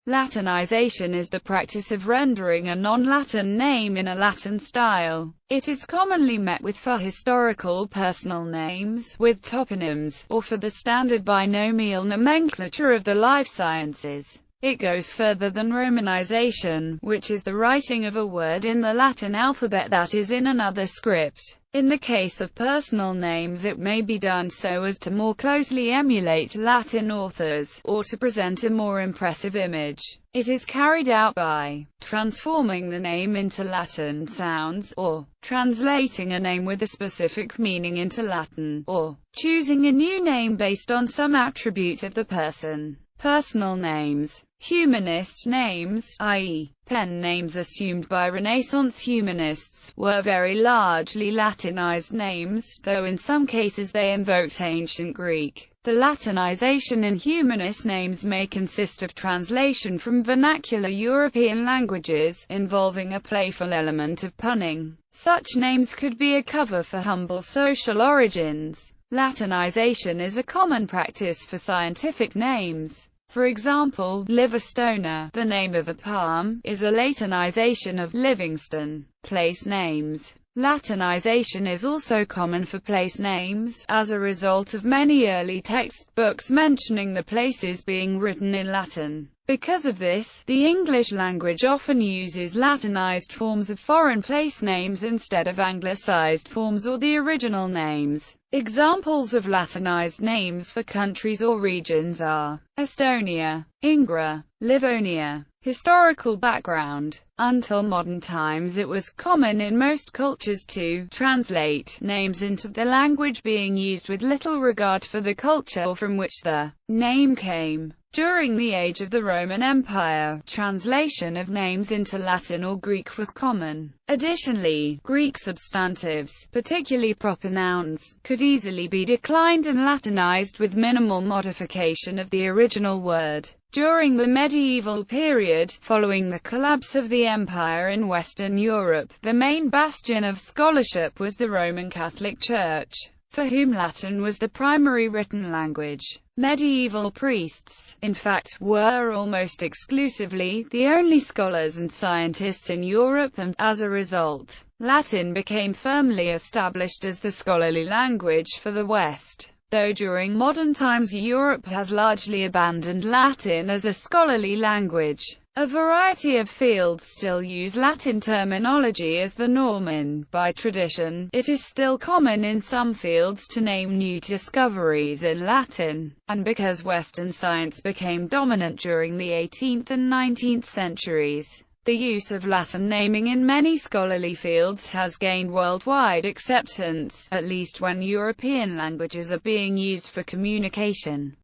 Latinization is the practice of rendering a non-Latin name in a Latin style. It is commonly met with for historical personal names, with toponyms, or for the standard binomial nomenclature of the life sciences. It goes further than romanization, which is the writing of a word in the Latin alphabet that is in another script. In the case of personal names, it may be done so as to more closely emulate Latin authors, or to present a more impressive image. It is carried out by transforming the name into Latin sounds, or translating a name with a specific meaning into Latin, or choosing a new name based on some attribute of the person. Personal names. Humanist names, i.e., pen names assumed by Renaissance humanists, were very largely Latinized names, though in some cases they invoked ancient Greek. The Latinization in humanist names may consist of translation from vernacular European languages, involving a playful element of punning. Such names could be a cover for humble social origins. Latinization is a common practice for scientific names. For example, Livingstone, the name of a palm, is a Latinization of Livingston. Place names. Latinization is also common for place names, as a result of many early textbooks mentioning the places being written in Latin. Because of this, the English language often uses Latinized forms of foreign place names instead of Anglicized forms or the original names. Examples of Latinized names for countries or regions are Estonia, Ingria, Livonia. Historical background. Until modern times, it was common in most cultures to translate names into the language being used with little regard for the culture from which the name came. During the age of the Roman Empire, translation of names into Latin or Greek was common. Additionally, Greek substantives, particularly proper nouns, could easily be declined and Latinized with minimal modification of the original word. During the medieval period, following the collapse of the empire in Western Europe, the main bastion of scholarship was the Roman Catholic Church, for whom Latin was the primary written language. Medieval priests, in fact, were almost exclusively the only scholars and scientists in Europe, and, as a result, Latin became firmly established as the scholarly language for the West. Though during modern times Europe has largely abandoned Latin as a scholarly language, a variety of fields still use Latin terminology as the norm and, by tradition, it is still common in some fields to name new discoveries in Latin. And because Western science became dominant during the 18th and 19th centuries, the use of Latin naming in many scholarly fields has gained worldwide acceptance, at least when European languages are being used for communication.